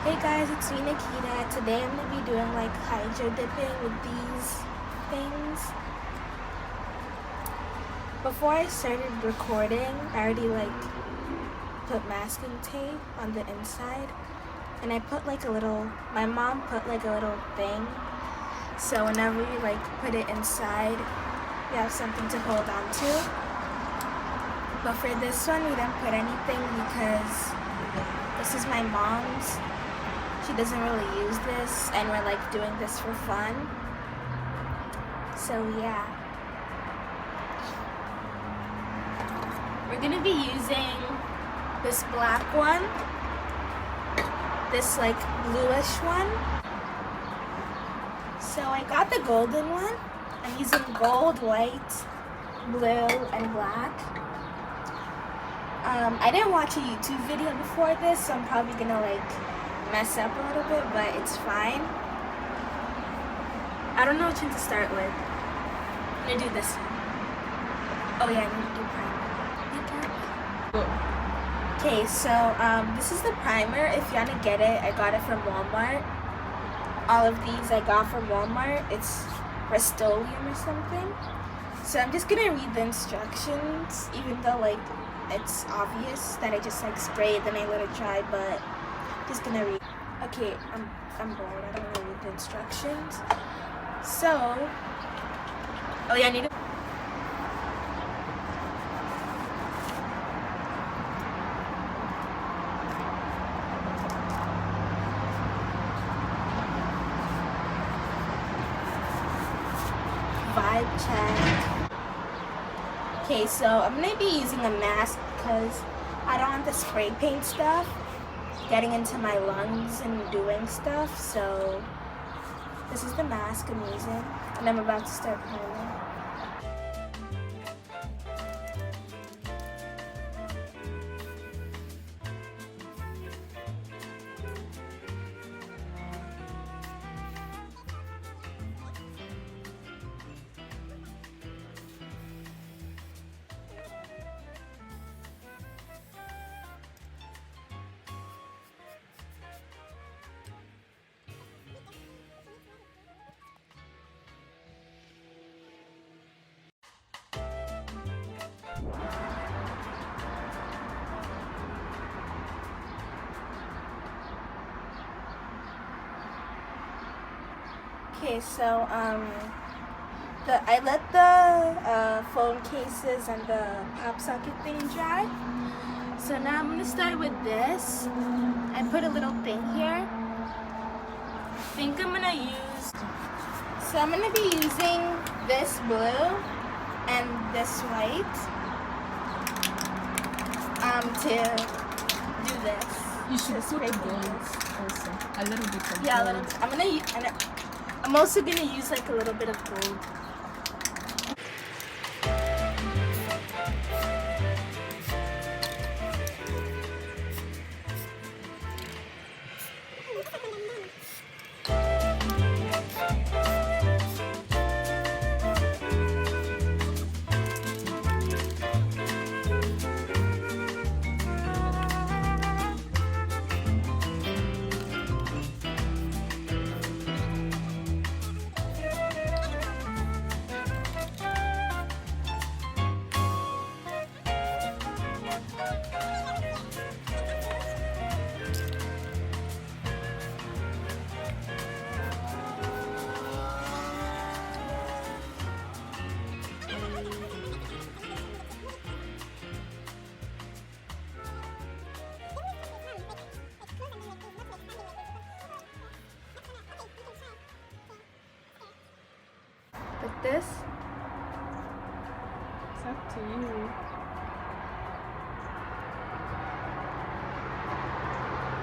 Hey guys, it's me Nikita. Today I'm gonna be doing like hydro dipping with these things. Before I started recording, I already put masking tape on the inside, and I put my mom put like a little thing, so whenever you put it inside, you have something to hold on to. But for this one, we didn't put anything because this is my mom's. She doesn't really use this, and we're doing this for fun. So yeah. We're gonna be using this black one, this bluish one. So I got the golden one. I'm using gold, white, blue, and black. I didn't watch a YouTube video before this, so I'm probably gonna mess up a little bit, but it's fine. I don't know which one to start with. I'm gonna do this one. Oh yeah, I'm gonna do primer. Okay, so this is the primer. If you wanna get it, I got it from Walmart. All of these I got from Walmart. It's Rust-Oleum or something. So I'm just gonna read the instructions, even though it's obvious that I just spray it, then I let it dry, but I'm just gonna read. Okay, I'm bored. I don't want to read the instructions. So, oh yeah, I need to. Vibe check. Okay, so I'm gonna be using a mask because I don't want the spray paint stuff getting into my lungs and doing stuff. So this is the mask I'm using, and I'm about to start priming. Okay, so I let the phone cases and the pop socket thing dry. So now I'm gonna start with this. I put a little thing here. I think I'm gonna use. So I'm gonna be using this blue and this white to do this. You should put gold also. A little bit of yeah, gold. a little. I'm also gonna use a little bit of gold. Like this. It's up to you.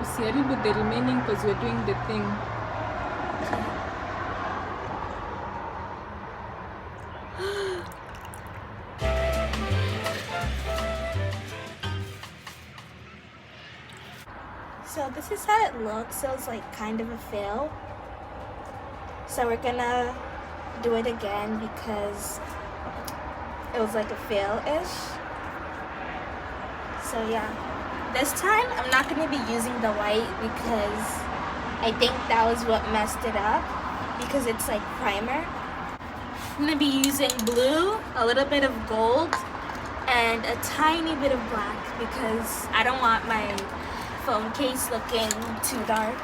Usiharibu the remaining because we're doing the thing. So this is how it looks. So it's kind of a fail. So we're gonna do it again because it was a fail-ish. So yeah, this time I'm not going to be using the white because I think that was what messed it up, because it's like primer. I'm going to be using blue, a little bit of gold, and a tiny bit of black because I don't want my phone case looking too dark.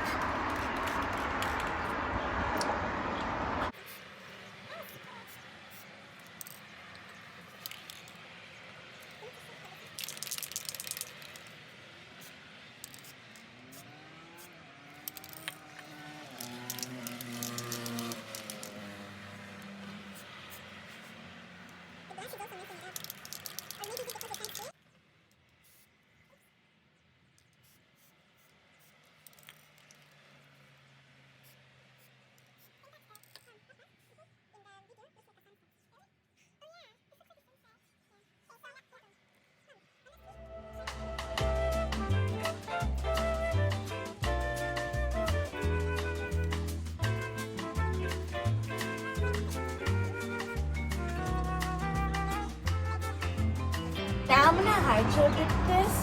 Now I'm gonna hydro dip this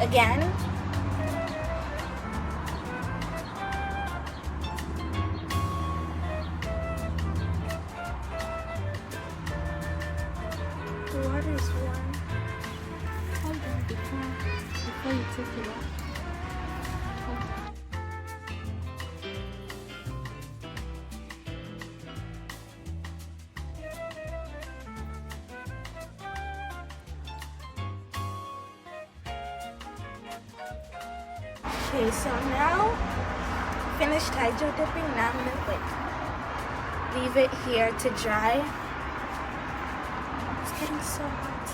again. The water is warm. Hold on before you take it off. Okay, so now finished hydro dipping. Now I'm gonna leave it here to dry. It's getting so hot.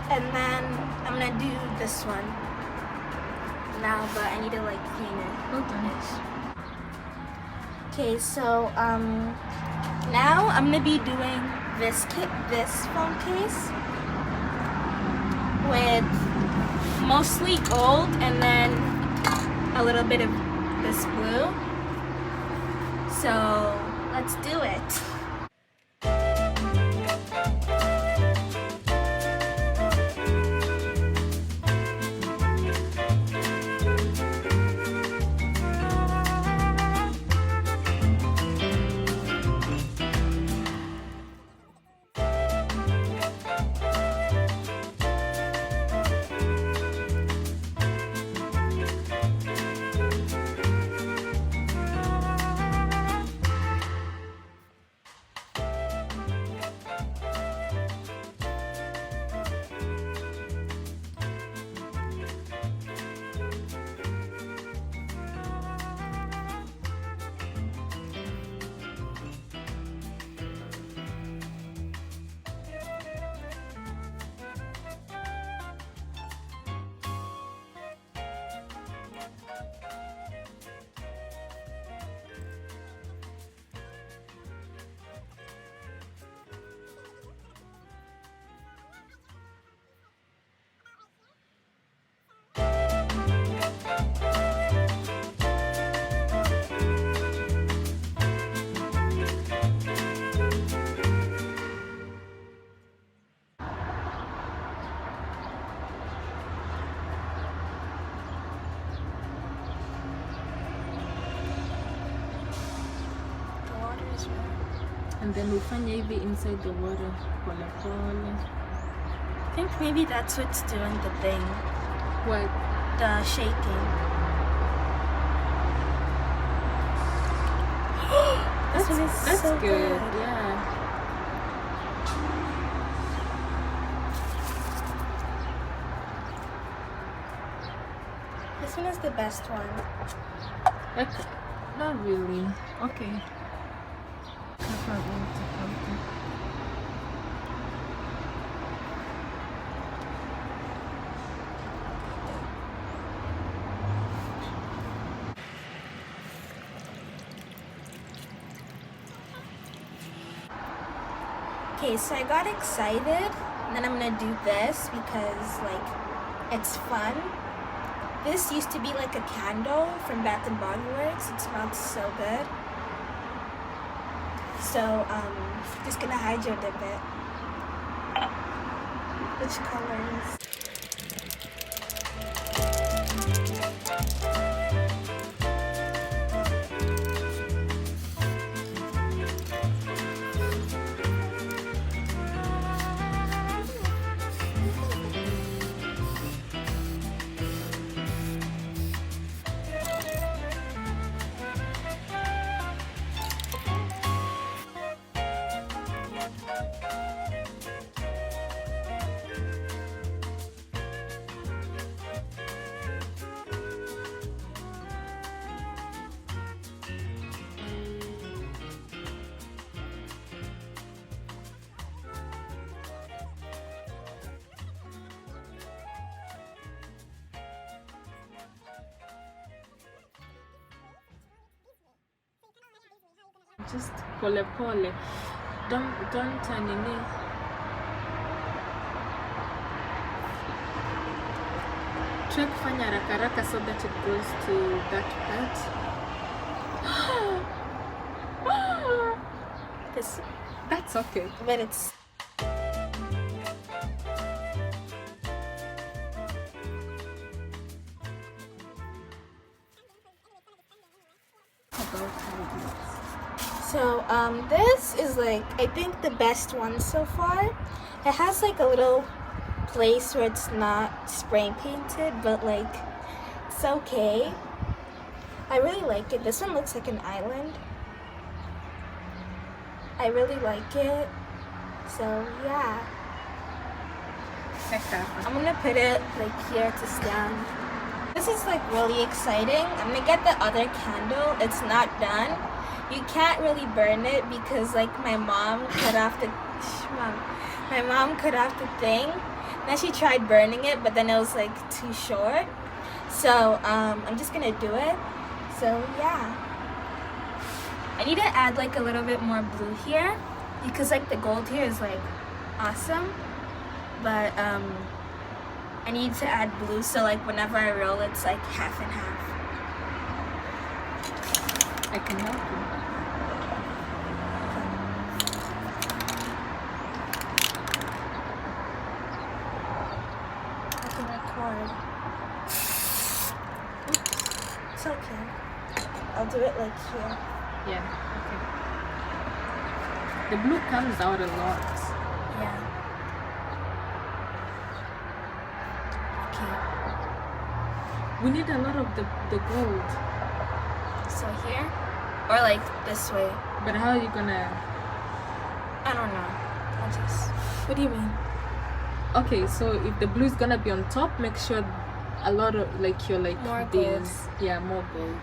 And then I'm gonna do this one now, but I need to clean it. Hold on. Okay, so now I'm gonna be doing this phone case with mostly gold and then a little bit of this blue. So let's do it. And then ufanye hivi inside the water pole pole. I think maybe that's what's doing the thing. What? The shaking. That's so good. Yeah. This one is the best one. Okay. Not really. Okay. Okay, so I got excited, and then I'm gonna do this because it's fun. This used to be like a candle from Bath and Body Works. It smells so good. So just gonna hydro dip it. Which colors? Just pole pole. Don't turn in it. Try kufanya haraka haraka so that it goes to that part. That's okay. But it's so this is like I think the best one so far. It has like a little place where it's not spray painted, but like it's okay. I really like it. This one looks like an island. I really like it. So yeah. I'm gonna put it like here to stand. This is like really exciting. I'm gonna get the other candle. It's not done. You can't really burn it because like my mom cut off the thing. Then she tried burning it, but then it was like too short. So I'm just gonna do it. So yeah. I need to add like a little bit more blue here because like the gold here is like awesome. But I need to add blue so like whenever I roll it's like half and half. I can help you. I can record. Oops. It's okay. I'll do it like here. Yeah, okay. The blue comes out a lot. Yeah. We need a lot of the gold. So here? Or like this way? But how are you gonna... I don't know. I'll just... What do you mean? Okay, so if the blue is gonna be on top, make sure a lot of like your like more beans. gold. Yeah, more gold.